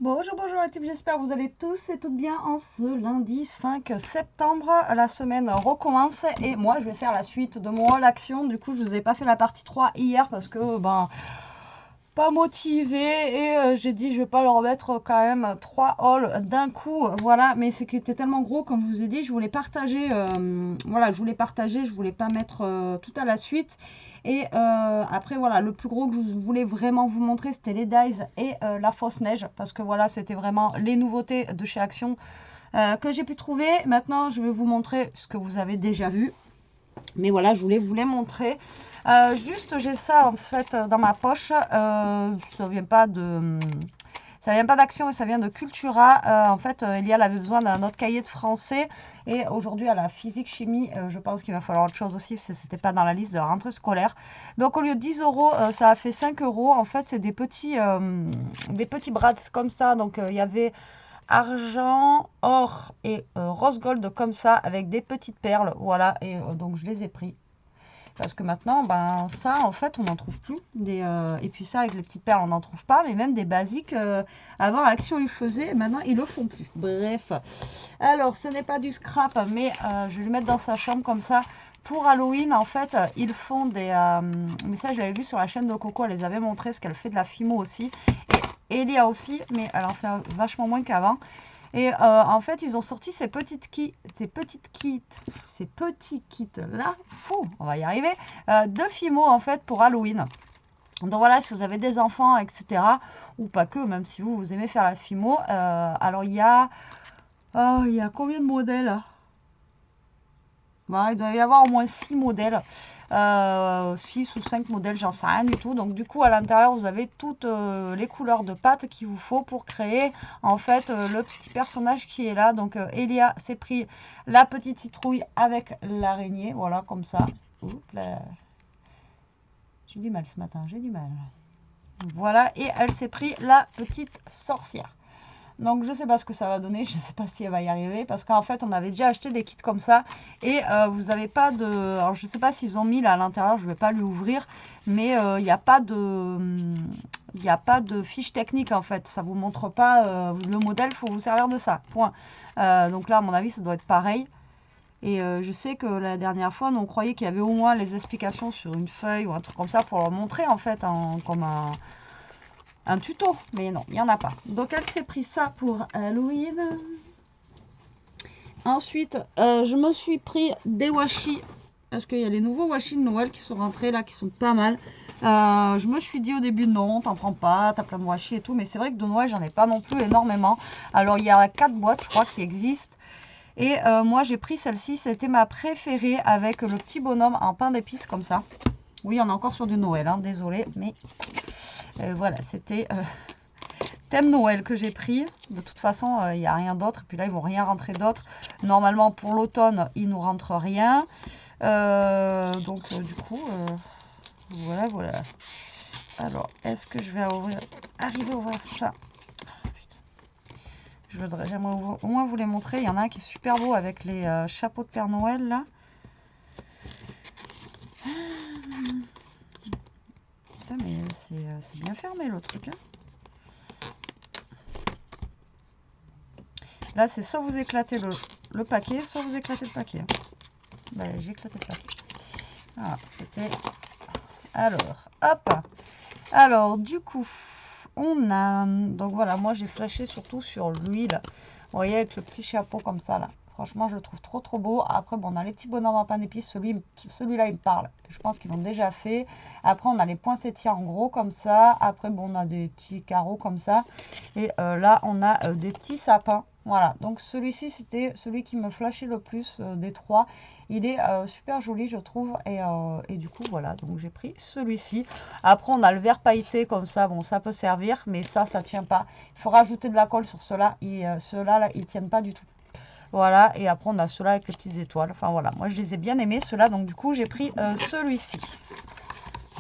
Bonjour, bonjour la team, j'espère que vous allez tous et toutes bien en ce lundi 5 septembre. La semaine recommence et moi je vais faire la suite de mon haul action. Du coup, je vous ai pas fait la partie 3 hier parce que pas motivée et j'ai dit je vais pas leur mettre quand même 3 hauls d'un coup. Voilà, mais c'est qu'il était tellement gros comme je vous ai dit, je voulais partager. Voilà, je voulais partager, je voulais pas mettre tout à la suite. Et après, voilà, le plus gros que je voulais vraiment vous montrer, c'était les Dies et la fausse neige. Parce que voilà, c'était vraiment les nouveautés de chez Action que j'ai pu trouver. Maintenant, je vais vous montrer ce que vous avez déjà vu. Mais voilà, je voulais vous les montrer. Juste, j'ai ça en fait dans ma poche. Ça vient pas de... Ça vient pas d'Action, mais ça vient de Cultura. En fait, Elia avait besoin d'un autre cahier de français. Et aujourd'hui, à la physique-chimie, je pense qu'il va falloir autre chose aussi, parce que c'était pas dans la liste de rentrée scolaire. Donc, au lieu de 10 euros, ça a fait 5 euros. En fait, c'est des petits brads comme ça. Donc, il y avait argent, or et rose gold comme ça, avec des petites perles. Voilà, et donc, je les ai pris. Parce que maintenant, ben, ça, en fait, on n'en trouve plus. Et puis ça, avec les petites perles, on n'en trouve pas. Mais même des basiques, avant, Action, ils faisaient. Maintenant, ils le font plus. Bref. Alors, ce n'est pas du scrap, mais je vais le mettre dans sa chambre comme ça. Pour Halloween, en fait, ils font des... mais ça, je l'avais vu sur la chaîne de Coco. Elle les avait montré, parce qu'elle fait de la fimo aussi. Et Elia aussi, mais elle en fait vachement moins qu'avant. Et en fait, ils ont sorti ces petits kits là, fou, on va y arriver, de Fimo en fait pour Halloween. Donc voilà, si vous avez des enfants, etc., ou pas que, même si vous aimez faire la Fimo, alors il y a combien de modèles? Bah, il doit y avoir au moins 6 modèles, 6 ou 5 modèles, j'en sais rien du tout. Donc du coup, à l'intérieur, vous avez toutes les couleurs de pâte qu'il vous faut pour créer en fait le petit personnage qui est là. Donc Elia s'est pris la petite citrouille avec l'araignée, voilà, comme ça. Oups, là. J'ai du mal ce matin, j'ai du mal. Voilà, et elle s'est pris la petite sorcière. Donc je ne sais pas ce que ça va donner, je ne sais pas si elle va y arriver, parce qu'en fait on avait déjà acheté des kits comme ça, et vous n'avez pas de... Alors je ne sais pas s'ils ont mis là à l'intérieur, je ne vais pas lui ouvrir, mais il n'y a pas de... Il n'y a pas de fiche technique en fait, ça ne vous montre pas le modèle, il faut vous servir de ça, point. Donc là à mon avis ça doit être pareil. Et je sais que la dernière fois, on croyait qu'il y avait au moins les explications sur une feuille ou un truc comme ça pour leur montrer en fait, comme un tuto, mais non, il n'y en a pas. Donc elle s'est pris ça pour Halloween. Ensuite, je me suis pris des washi, parce qu'il y a les nouveaux washi de Noël qui sont rentrés là, qui sont pas mal. Je me suis dit au début, non, t'en prends pas, t'as plein de washi et tout, mais c'est vrai que de Noël, j'en ai pas non plus énormément. Alors il y a 4 boîtes, je crois, qui existent. Et moi, j'ai pris celle-ci, c'était ma préférée, avec le petit bonhomme en pain d'épices comme ça. Oui, on est encore sur du Noël, hein, désolé, mais voilà, c'était thème Noël que j'ai pris. De toute façon, il n'y a rien d'autre. Et puis là, ils vont rien rentrer d'autre. Normalement, pour l'automne, ils nous rentrent rien. Donc, du coup, voilà, voilà. Alors, est-ce que je vais arriver à ouvrir ça? J'aimerais au moins vous les montrer. Il y en a un qui est super beau avec les chapeaux de Père Noël, là. Putain, mais c'est bien fermé, le truc, hein. Là, c'est soit vous éclatez le paquet, soit vous éclatez le paquet. Ben, j'ai éclaté le paquet. Voilà, c'était... Alors, hop. Alors, du coup, on a... Donc voilà, moi, j'ai flashé surtout sur l'huile. Vous voyez, avec le petit chapeau comme ça, là. Franchement, je le trouve trop, trop beau. Après, bon, on a les petits bonhommes en pain d'épices. Celui-là, il me parle. Je pense qu'ils l'ont déjà fait. Après, on a les poinsettias en gros, comme ça. Après, bon, on a des petits carreaux comme ça. Et là, on a des petits sapins. Voilà, donc celui-ci, c'était celui qui me flashait le plus des trois. Il est super joli, je trouve. Et du coup, voilà, donc j'ai pris celui-ci. Après, on a le vert pailleté comme ça. Bon, ça peut servir, mais ça tient pas. Il faut rajouter de la colle sur ceux-là. Et ceux-là, là, ils tiennent pas du tout. Voilà, et après, on a ceux-là avec les petites étoiles. Enfin, voilà, moi, je les ai bien aimés, ceux-là. Donc, du coup, j'ai pris celui-ci.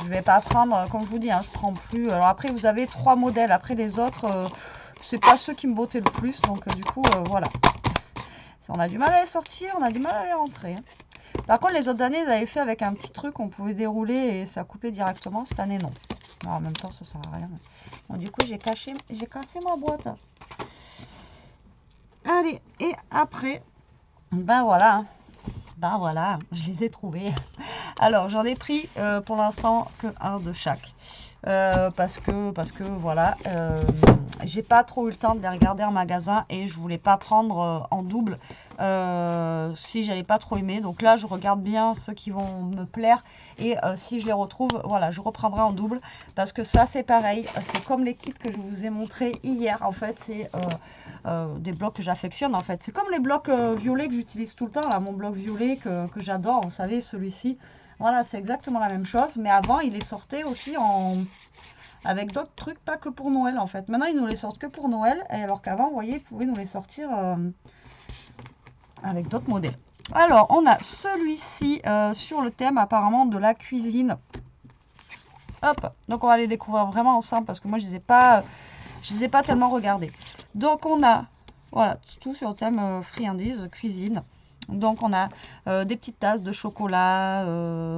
Je vais pas prendre, comme je vous dis, hein, je prends plus. Alors, après, vous avez 3 modèles. Après, les autres... c'est pas ceux qui me bottaient le plus, donc du coup, voilà. On a du mal à les sortir, on a du mal à les rentrer. Par contre, les autres années, ils avaient fait avec un petit truc, on pouvait dérouler et ça coupait directement. Cette année, non. Alors, en même temps, ça sert à rien. Bon, du coup, j'ai cassé ma boîte. Allez, et après, ben voilà. Ben voilà, je les ai trouvés. Alors, j'en ai pris pour l'instant que un de chaque. Parce que voilà, j'ai pas trop eu le temps de les regarder en magasin et je voulais pas prendre en double si j'allais pas trop aimer. Donc là, je regarde bien ceux qui vont me plaire et si je les retrouve, voilà, je reprendrai en double parce que ça, c'est pareil. C'est comme les kits que je vous ai montré hier. En fait, c'est des blocs que j'affectionne. En fait, c'est comme les blocs violets que j'utilise tout le temps. Là, mon bloc violet que j'adore. Vous savez, celui-ci. Voilà, c'est exactement la même chose. Mais avant, il les sortait aussi avec d'autres trucs, pas que pour Noël en fait. Maintenant, ils nous les sortent que pour Noël. Et alors qu'avant, vous voyez, ils pouvaient nous les sortir avec d'autres modèles. Alors, on a celui-ci sur le thème apparemment de la cuisine. Hop, donc on va les découvrir vraiment ensemble parce que moi, je les ai pas tellement regardés. Donc, on a, voilà, tout sur le thème friandises, cuisine. Donc on a des petites tasses de chocolat,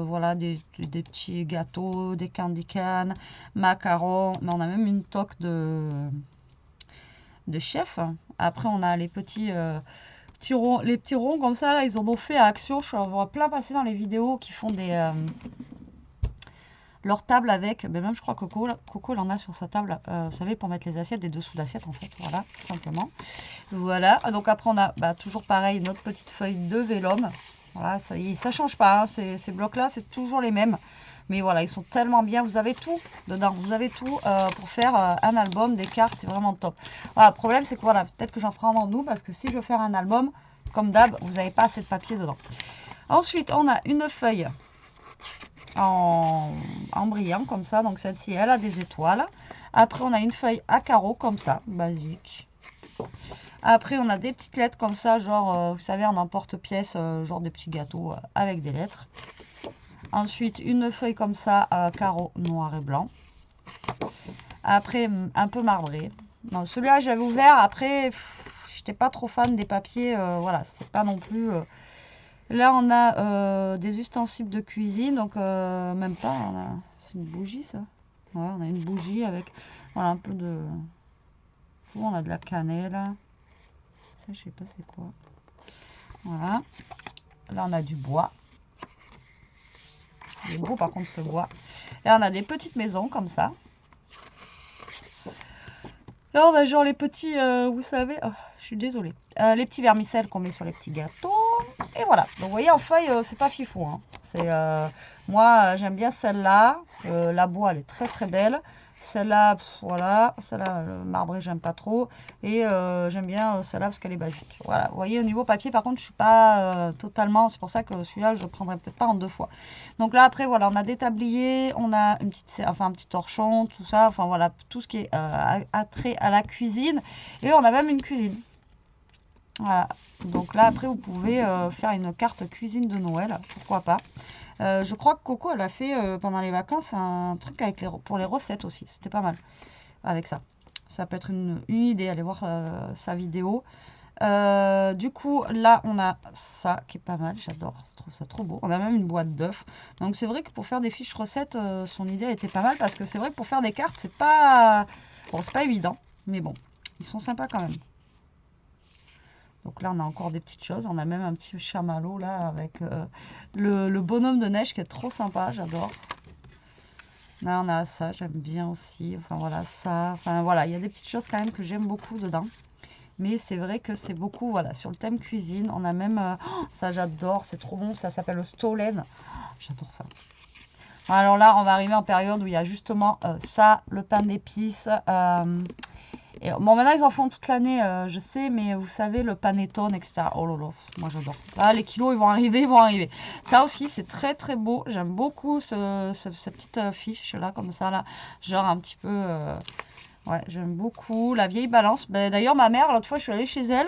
voilà, des petits gâteaux, des candy canes, macarons, mais on a même une toque de chef. Après on a les petits, les petits ronds comme ça, là, ils en ont fait à Action. Je vois plein passer dans les vidéos qui font leur table avec, ben même je crois que Coco elle en a sur sa table, vous savez, pour mettre les assiettes, des dessous d'assiettes en fait, voilà, tout simplement. Voilà, donc après on a toujours pareil, notre petite feuille de vélum. Voilà, ça change pas, hein, ces blocs-là, c'est toujours les mêmes. Mais voilà, ils sont tellement bien, vous avez tout dedans, vous avez tout pour faire un album, des cartes, c'est vraiment top. Voilà, le problème c'est que voilà, peut-être que j'en prends en nous, parce que si je veux faire un album, comme d'hab, vous n'avez pas assez de papier dedans. Ensuite, on a une feuille en brillant comme ça, donc celle-ci elle a des étoiles. Après on a une feuille à carreaux comme ça, basique. Après on a des petites lettres comme ça, genre vous savez en emporte-pièce, genre des petits gâteaux avec des lettres. Ensuite une feuille comme ça à carreaux noir et blanc. Après un peu marbré. Non, celui-là j'avais ouvert, après j'étais pas trop fan des papiers, voilà, c'est pas non plus là, on a des ustensiles de cuisine, donc même pas, c'est une bougie ça. Ouais, on a une bougie avec voilà, un peu de... On a de la cannelle. Ça, je sais pas c'est quoi. Voilà. Là, on a du bois. Il est beau par contre ce bois. Là, on a des petites maisons comme ça. Là, on a genre les petits, vous savez... Oh, je suis désolée. Les petits vermicelles qu'on met sur les petits gâteaux. Et voilà. Donc, vous voyez, en feuille, c'est pas fifou. Hein. Moi, j'aime bien celle-là. La bois, elle est très, très belle. Celle-là, voilà. Celle-là, marbrée, j'aime pas trop. Et j'aime bien celle-là parce qu'elle est basique. Voilà. Vous voyez, au niveau papier, par contre, je suis pas totalement... C'est pour ça que celui-là, je le prendrai peut-être pas en 2 fois. Donc là, après, voilà, on a des tabliers. On a un petit torchon, tout ça. Enfin, voilà, tout ce qui est attrait à la cuisine. Et on a même une cuisine. Voilà, donc là après vous pouvez faire une carte cuisine de Noël, pourquoi pas. Je crois que Coco elle a fait pendant les vacances un truc avec pour les recettes aussi, c'était pas mal avec ça. Ça peut être une idée, allez voir sa vidéo. Du coup là on a ça qui est pas mal, j'adore, je trouve ça trop beau. On a même une boîte d'œufs. Donc c'est vrai que pour faire des fiches recettes, son idée était pas mal parce que c'est vrai que pour faire des cartes c'est pas... Bon c'est pas évident, mais bon, ils sont sympas quand même. Donc là, on a encore des petites choses. On a même un petit chamallow là avec le bonhomme de neige qui est trop sympa. J'adore. Là, on a ça. J'aime bien aussi. Enfin, voilà, ça. Enfin, voilà, il y a des petites choses quand même que j'aime beaucoup dedans. Mais c'est vrai que c'est beaucoup, voilà, sur le thème cuisine. On a même... oh, ça, j'adore. C'est trop bon. Ça s'appelle le Stollen. Oh, j'adore ça. Alors là, on va arriver en période où il y a justement ça, le pain d'épices... Et bon, maintenant, ils en font toute l'année, je sais, mais vous savez, le panettone, etc. Oh là là, moi j'adore. Là, les kilos, ils vont arriver, ils vont arriver. Ça aussi, c'est très très beau. J'aime beaucoup cette petite fiche là, comme ça, là. Genre un petit peu... ouais, j'aime beaucoup. La vieille balance. Ben, d'ailleurs, ma mère, l'autre fois, je suis allée chez elle.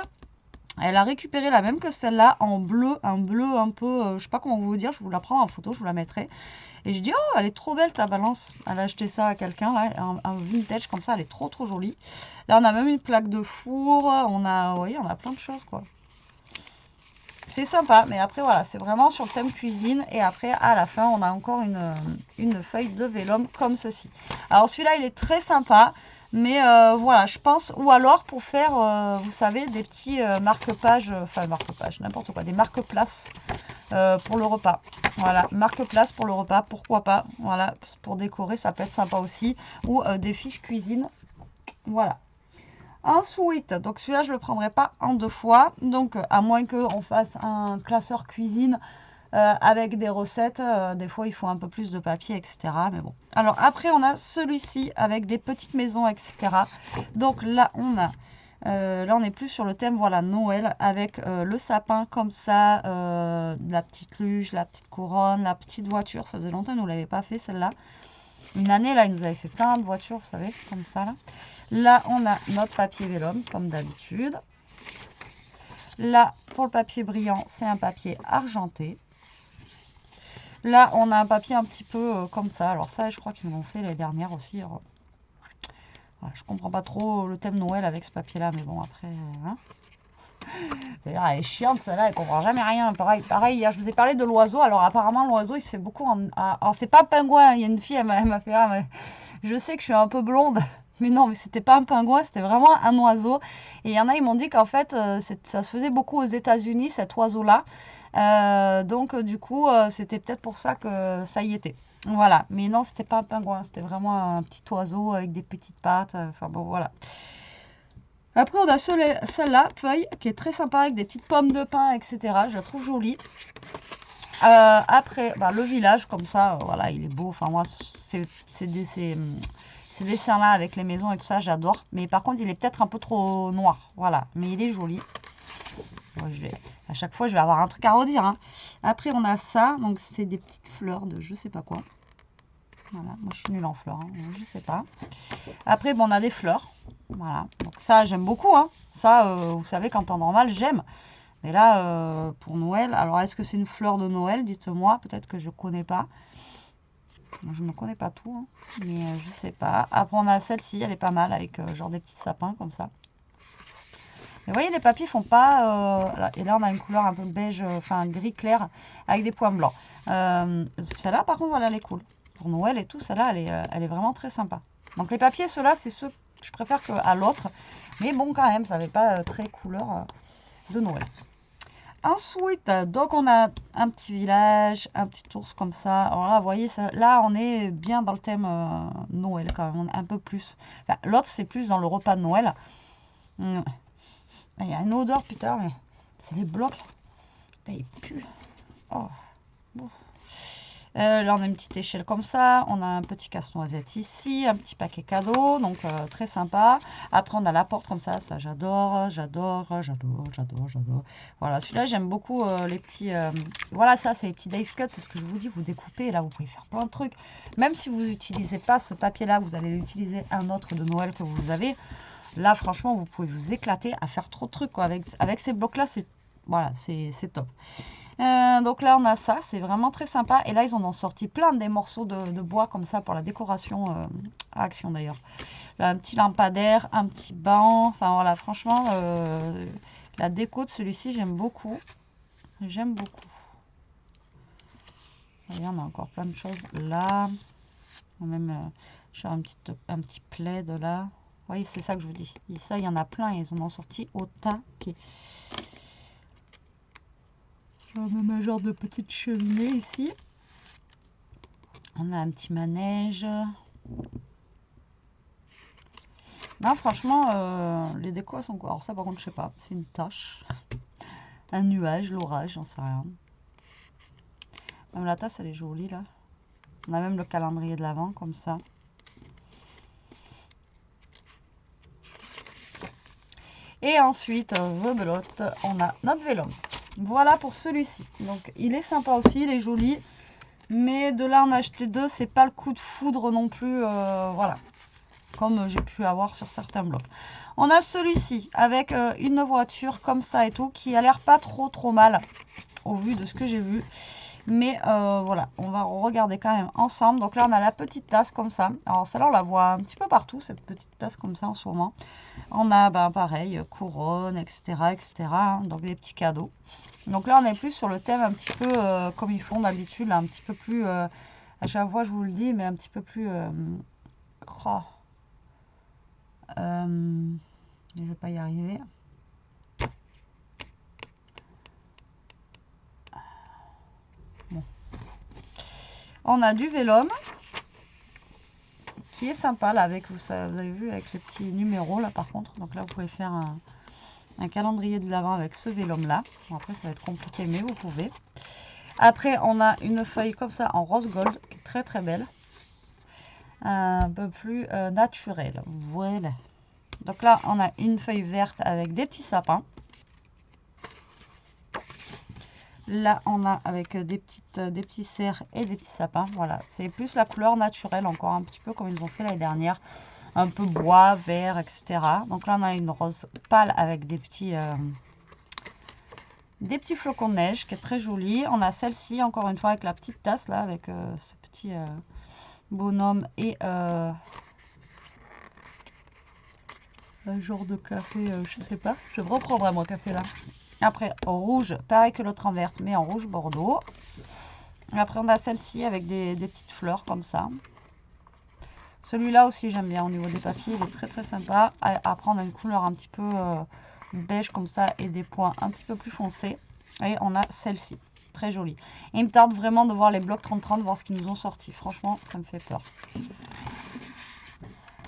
Elle a récupéré la même que celle-là, en bleu. Un bleu un peu... je sais pas comment vous dire, je vous la prends en photo, je vous la mettrai. Et je dis, oh, elle est trop belle ta balance. Elle a acheté ça à quelqu'un, là, un vintage comme ça, elle est trop trop jolie. Là, on a même une plaque de four, on a, oui, on a plein de choses, quoi. c'est sympa, mais après voilà, c'est vraiment sur le thème cuisine. Et après, à la fin, on a encore une feuille de vélum comme ceci. Alors celui-là, il est très sympa. Mais voilà, je pense, ou alors pour faire, vous savez, des petits marque-pages, enfin marque-pages, n'importe quoi, des marque-places pour le repas. Voilà, marque-place pour le repas, pourquoi pas. Voilà, pour décorer, ça peut être sympa aussi. Ou des fiches cuisine. Voilà. Ensuite, donc celui-là, je ne le prendrai pas en 2 fois. Donc, à moins qu'on fasse un classeur cuisine avec des recettes. Des fois, il faut un peu plus de papier, etc. Mais bon. Alors, après, on a celui-ci avec des petites maisons, etc. Donc, là, on est plus sur le thème, voilà, Noël, avec le sapin comme ça, la petite luge, la petite couronne, la petite voiture. Ça faisait longtemps que nous ne l'avait pas fait, celle-là. Une année, là, il nous avait fait plein de voitures, vous savez, comme ça, là. Là, on a notre papier vélum, comme d'habitude. Là, pour le papier brillant, c'est un papier argenté. Là, on a un papier un petit peu comme ça. Alors ça, je crois qu'ils l'ont fait l'année dernière aussi. Alors, voilà, je comprends pas trop le thème Noël avec ce papier-là, mais bon, après... Hein. C'est-à-dire, elle est chiante, celle-là, elle comprend jamais rien. Pareil, hier, je vous ai parlé de l'oiseau. Alors, apparemment, l'oiseau, il se fait beaucoup en... Alors, c'est pas un pingouin. Il y a une fille, elle m'a fait... Ah, mais je sais que je suis un peu blonde. Mais non, mais c'était pas un pingouin, c'était vraiment un oiseau. Et il y en a, ils m'ont dit qu'en fait, ça se faisait beaucoup aux États-Unis, cet oiseau-là. Donc, du coup, c'était peut-être pour ça que ça y était. Voilà. Mais non, c'était pas un pingouin, c'était vraiment un petit oiseau avec des petites pattes. Enfin, bon, voilà. Après, on a celle-là, feuille, qui est très sympa avec des petites pommes de pin, etc. Je la trouve jolie. Après, bah, le village, comme ça, voilà, il est beau. Enfin, moi, ces dessins-là avec les maisons et tout ça, j'adore. Mais par contre, il est peut-être un peu trop noir. Voilà, mais il est joli. Bon, à chaque fois, je vais avoir un truc à redire. Hein. Après, on a ça. Donc, c'est des petites fleurs de je sais pas quoi. Voilà, moi, je suis nulle en fleurs. Hein, je sais pas. Après, bon, on a des fleurs. Voilà, donc ça, j'aime beaucoup. Hein. Ça, vous savez, qu'en temps normal, j'aime. Mais là, pour Noël, alors est-ce que c'est une fleur de Noël? Dites-moi, peut-être que je ne connais pas. Je ne connais pas tout, hein, mais je sais pas. Après, on a celle-ci, elle est pas mal, avec genre des petits sapins comme ça. Mais vous voyez, les papiers font pas... et là, on a une couleur un peu beige, enfin gris clair, avec des points blancs. Celle-là, par contre, voilà, elle est cool. Pour Noël et tout, celle-là, elle est vraiment très sympa. Donc les papiers, ceux-là, c'est ceux que je préfère qu'à l'autre. Mais bon, quand même, ça n'avait pas très couleur de Noël. Ensuite, donc on a un petit village, un petit ours comme ça. Alors là, vous voyez, ça, là on est bien dans le thème Noël quand même, un peu plus. Enfin, l'autre, c'est plus dans le repas de Noël. Il y a une odeur, putain, mais c'est les blocs. Putain, il pue. Oh. Bon. Là, on a une petite échelle comme ça. On a un petit casse-noisette ici, un petit paquet cadeau, donc très sympa. Après, on a la porte comme ça. Ça, j'adore, j'adore, j'adore, j'adore, j'adore. Voilà, celui-là, j'aime beaucoup les petits... Voilà, ça, c'est les petits dice cuts. C'est ce que je vous dis. Vous découpez, là, vous pouvez faire plein de trucs. Même si vous n'utilisez pas ce papier-là, vous allez utiliser un autre de Noël que vous avez. Là, franchement, vous pouvez vous éclater à faire trop de trucs, quoi. Avec ces blocs-là, c'est... Voilà, c'est top. Donc là, on a ça, c'est vraiment très sympa. Et là, ils en ont sorti plein des morceaux de bois comme ça pour la décoration à Action d'ailleurs. Là, un petit lampadaire, un petit banc. Enfin voilà, franchement, la déco de celui-ci, j'aime beaucoup. J'aime beaucoup. Voyez, on a encore plein de choses là. Même genre un petit plaid là. Vous voyez, c'est ça que je vous dis. Et ça, il y en a plein. Ils en ont sorti au taquet. Même un genre de petite cheminée ici. On a un petit manège. Non, franchement, les décos sont quoi? Alors ça, par contre, je sais pas. C'est une tache. Un nuage, l'orage, j'en sais rien. Même la tasse, elle est jolie, là. On a même le calendrier de l'Avent, comme ça. Et ensuite, rebelote, on a notre vélum. Voilà pour celui-ci. Donc, il est sympa aussi, il est joli. Mais de là en acheter deux, c'est pas le coup de foudre non plus. Voilà. Comme j'ai pu avoir sur certains blocs. On a celui-ci avec une voiture comme ça et tout, qui a l'air pas trop mal. Au vu de ce que j'ai vu. Mais voilà, on va regarder quand même ensemble. Donc là, on a la petite tasse comme ça. Alors celle-là, on la voit un petit peu partout, cette petite tasse comme ça en ce moment. On a, ben, pareil, couronne, etc., etc. Hein, donc des petits cadeaux. Donc là, on est plus sur le thème un petit peu comme ils font d'habitude, un petit peu plus... à chaque fois, je vous le dis, mais un petit peu plus... oh, je vais pas y arriver. Bon. On a du vélum qui est sympa là avec, vous avez vu, avec les petits numéros là par contre. Donc là, vous pouvez faire un calendrier de l'Avent avec ce vélum là. Bon, après, ça va être compliqué, mais vous pouvez. Après, on a une feuille comme ça en rose gold qui est très très belle. Un peu plus naturelle. Voilà. Donc là, on a une feuille verte avec des petits sapins. Là, on a avec des petits cerfs et des petits sapins. Voilà, c'est plus la couleur naturelle, encore un petit peu comme ils ont fait l'année dernière. Un peu bois, vert, etc. Donc là, on a une rose pâle avec des petits flocons de neige qui est très jolie. On a celle-ci, encore une fois, avec la petite tasse, là, avec ce petit bonhomme et un genre de café, je sais pas. Je reprendrai mon café là. Après, rouge, pareil que l'autre en verte, mais en rouge bordeaux. Et après, on a celle-ci avec des petites fleurs comme ça. Celui-là aussi, j'aime bien au niveau des papiers. Il est très très sympa. Après, on a une couleur un petit peu beige comme ça et des points un petit peu plus foncés. Et on a celle-ci, très jolie. Et il me tarde vraiment de voir les blocs 30-30, voir ce qu'ils nous ont sorti. Franchement, ça me fait peur.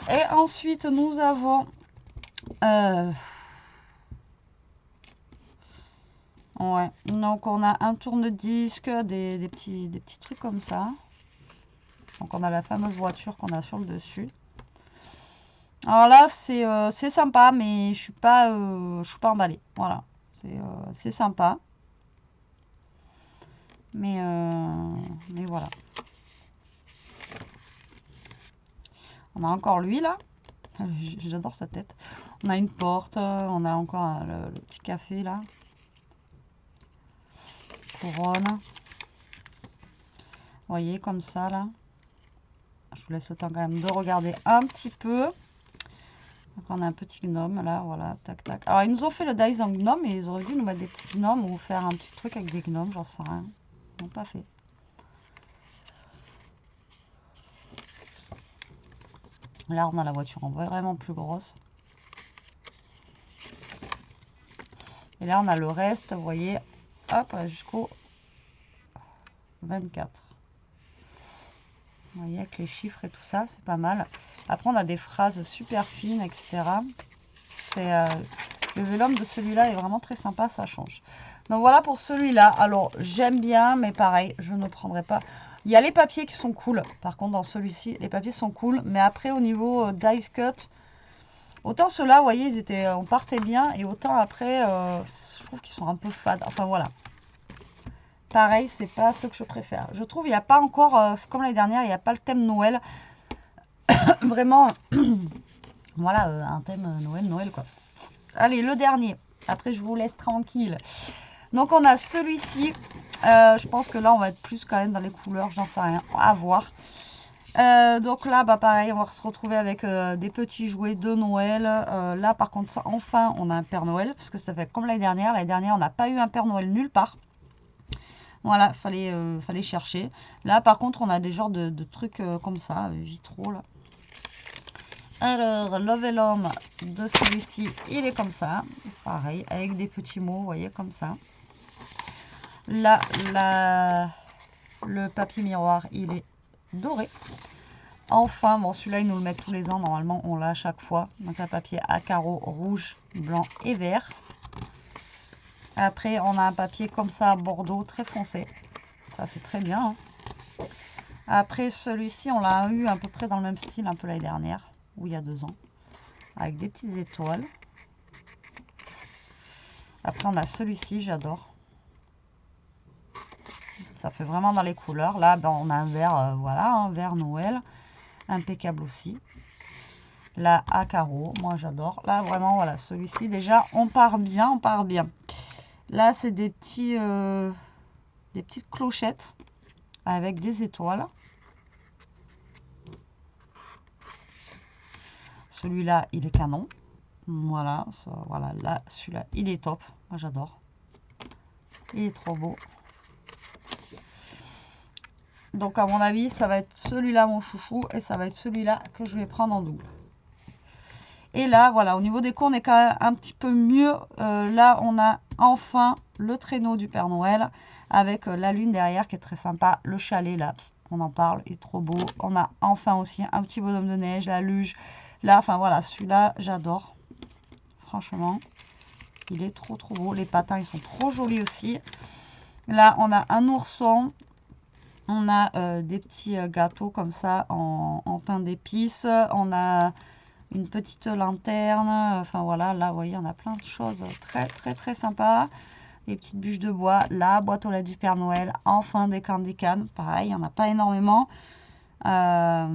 Et ensuite, nous avons... ouais, donc on a un tourne-disque, des petits trucs comme ça. Donc on a la fameuse voiture qu'on a sur le dessus. Alors là, c'est sympa, mais je suis pas emballée. Voilà, c'est sympa. Mais voilà. On a encore lui là. J'adore sa tête. On a une porte, on a encore le petit café là. Couronne. Vous voyez, comme ça là. Je vous laisse le temps quand même de regarder un petit peu. Donc on a un petit gnome là, voilà, tac tac. Alors ils nous ont fait le dice en gnome et ils auraient dû nous mettre des petits gnomes ou faire un petit truc avec des gnomes, j'en sais rien. Ils n'ont pas fait. Là on a la voiture en vraiment plus grosse. Et là on a le reste, vous voyez, hop, jusqu'au 24. Vous voyez, avec les chiffres et tout ça, c'est pas mal. Après, on a des phrases super fines, etc. Le vélum de celui-là est vraiment très sympa, ça change. Donc voilà pour celui-là. Alors, j'aime bien, mais pareil, je ne prendrai pas. Il y a les papiers qui sont cool. Par contre, dans celui-ci, les papiers sont cool. Mais après, au niveau dice cut, autant ceux-là, vous voyez, on partait bien. Et autant après, je trouve qu'ils sont un peu fades. Enfin, voilà. Pareil, c'est pas ce que je préfère. Je trouve il n'y a pas encore, comme l'année dernière, il n'y a pas le thème Noël. Vraiment, voilà, un thème Noël quoi. Allez, le dernier. Après, je vous laisse tranquille. Donc, on a celui-ci. Je pense que là, on va être plus quand même dans les couleurs, j'en sais rien. À voir. Donc là, bah pareil, on va se retrouver avec des petits jouets de Noël. Là, par contre, ça, enfin, on a un Père Noël. Parce que ça fait comme l'année dernière. L'année dernière, on n'a pas eu un Père Noël nulle part. Voilà, fallait chercher. Là, par contre, on a des genres de trucs comme ça, vitraux, là. Alors, le vélum de celui-ci, il est comme ça. Pareil, avec des petits mots, vous voyez, comme ça. Là, le papier miroir, il est doré. Enfin, bon, celui-là, ils nous le mettent tous les ans. Normalement, on l'a à chaque fois. Donc, un papier à carreaux rouge, blanc et vert. Après, on a un papier comme ça, bordeaux, très foncé. Ça, c'est très bien. Hein. Après, celui-ci, on l'a eu à peu près dans le même style, un peu l'année dernière, ou il y a 2 ans. Avec des petites étoiles. Après, on a celui-ci, j'adore. Ça fait vraiment dans les couleurs. Là, ben, on a un vert, voilà, un vert Noël. Impeccable aussi. Là, à carreaux, moi j'adore. Là, vraiment, voilà, celui-ci, déjà, on part bien, on part bien. Là, c'est des petits des petites clochettes avec des étoiles. Celui-là, il est canon. Voilà, voilà, là, celui-là, il est top. Moi, j'adore. Il est trop beau. Donc, à mon avis, ça va être celui-là, mon chouchou, et ça va être celui-là que je vais prendre en double. Et là, voilà, au niveau des cours, on est quand même un petit peu mieux. Là, on a enfin le traîneau du Père Noël avec la lune derrière qui est très sympa. Le chalet, là, on en parle, il est trop beau. On a enfin aussi un petit bonhomme de neige, la luge. Là, enfin voilà, celui-là, j'adore. Franchement, il est trop beau. Les patins, ils sont trop jolis aussi. Là, on a un ourson. On a des petits gâteaux comme ça en pain d'épices. On a une petite lanterne. Enfin voilà, là, vous voyez, on a plein de choses très sympas. Des petites bûches de bois. La boîte aux lettres du Père Noël. Enfin, des candy can. Pareil, il n'y en a pas énormément. Un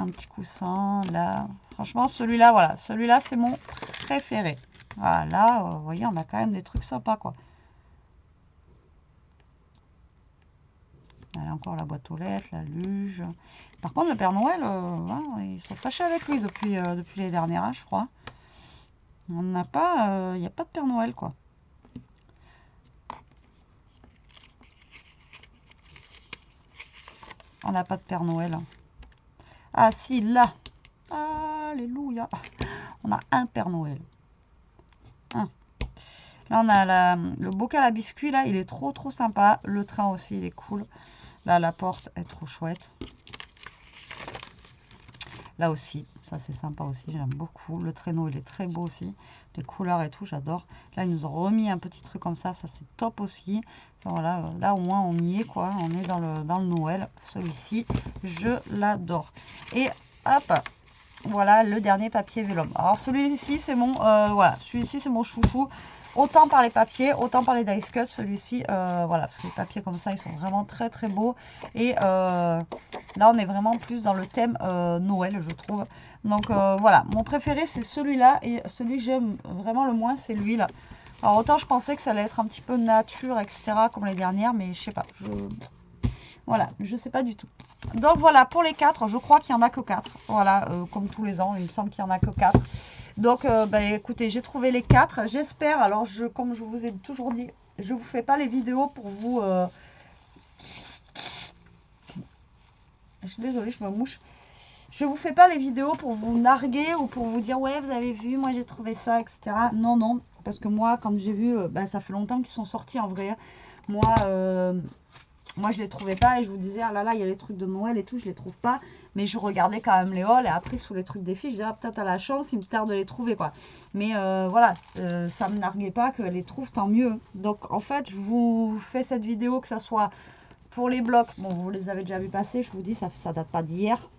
petit coussin, là. Franchement, celui-là, voilà. Celui-là, c'est mon préféré. Voilà, là, vous voyez, on a quand même des trucs sympas, quoi. Là, encore la boîte aux lettres, la luge. Par contre, le Père Noël, hein, ils sont fâchés avec lui depuis les dernières âges, je crois. On n'a pas, il n'y a pas de Père Noël, quoi. On n'a pas de Père Noël. Ah si, là. Alléluia. On a un Père Noël. Un. Là, on a le bocal à biscuits, là, il est trop sympa. Le train aussi, il est cool. Là, la porte est trop chouette. Là aussi, ça c'est sympa aussi, j'aime beaucoup. Le traîneau, il est très beau aussi. Les couleurs et tout, j'adore. Là, ils nous ont remis un petit truc comme ça c'est top aussi. Enfin, voilà, là au moins on y est, quoi. On est dans le Noël. Celui-ci, je l'adore. Et hop, voilà le dernier papier vélum. Alors celui-ci, c'est mon, voilà, celui-ci c'est mon chouchou. Autant par les papiers, autant par les dice cut, celui-ci, voilà, parce que les papiers comme ça, ils sont vraiment très beaux. Et là, on est vraiment plus dans le thème Noël, je trouve. Donc voilà, mon préféré, c'est celui-là. Et celui que j'aime vraiment le moins, c'est lui, là. Alors autant je pensais que ça allait être un petit peu nature, etc., comme les dernières, mais je sais pas. Voilà, je sais pas du tout. Donc voilà, pour les 4, je crois qu'il n'y en a que 4. Voilà, comme tous les ans, il me semble qu'il n'y en a que 4. Donc, bah, écoutez, j'ai trouvé les 4. J'espère, alors, comme je vous ai toujours dit, je ne vous fais pas les vidéos pour vous... Je suis désolée, je me mouche. Je ne vous fais pas les vidéos pour vous narguer ou pour vous dire, ouais, vous avez vu, moi j'ai trouvé ça, etc. Non, non, parce que moi, quand j'ai vu, bah, ça fait longtemps qu'ils sont sortis en vrai. Moi, je les trouvais pas et je vous disais, ah là là, il y a les trucs de Noël et tout, je les trouve pas. Mais je regardais quand même les hauls et après, sous les trucs des filles, je disais, ah, peut-être à la chance, il me tarde de les trouver, quoi. Mais voilà, ça me narguait pas que les trouve, tant mieux. Donc, en fait, je vous fais cette vidéo, que ça soit pour les blocs. Bon, vous les avez déjà vu passer, je vous dis, ça date pas d'hier.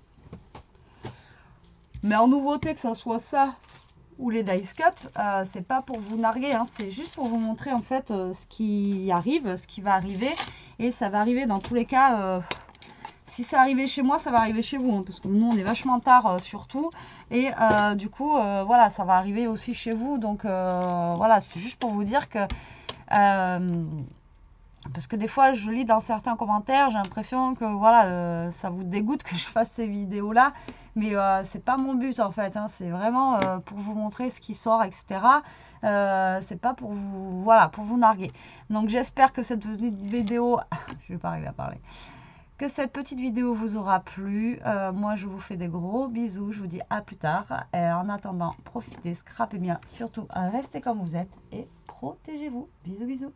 Mais en nouveauté, que ça soit ça ou les dice cut, c'est pas pour vous narguer, hein, c'est juste pour vous montrer en fait ce qui arrive, ce qui va arriver. Et ça va arriver dans tous les cas, si c'est arrivé chez moi, ça va arriver chez vous, hein, parce que nous on est vachement tard surtout. Et du coup, voilà, ça va arriver aussi chez vous. Donc voilà, c'est juste pour vous dire que... parce que des fois, je lis dans certains commentaires, j'ai l'impression que voilà, ça vous dégoûte que je fasse ces vidéos-là. Mais c'est pas mon but en fait, hein. C'est vraiment pour vous montrer ce qui sort, etc. C'est pas pour vous, voilà, pour vous narguer. Donc j'espère que cette vidéo, je vais pas arriver à parler, que cette petite vidéo vous aura plu. Moi je vous fais des gros bisous, je vous dis à plus tard. Et en attendant, profitez, scrapez bien, surtout restez comme vous êtes et protégez-vous. Bisous bisous.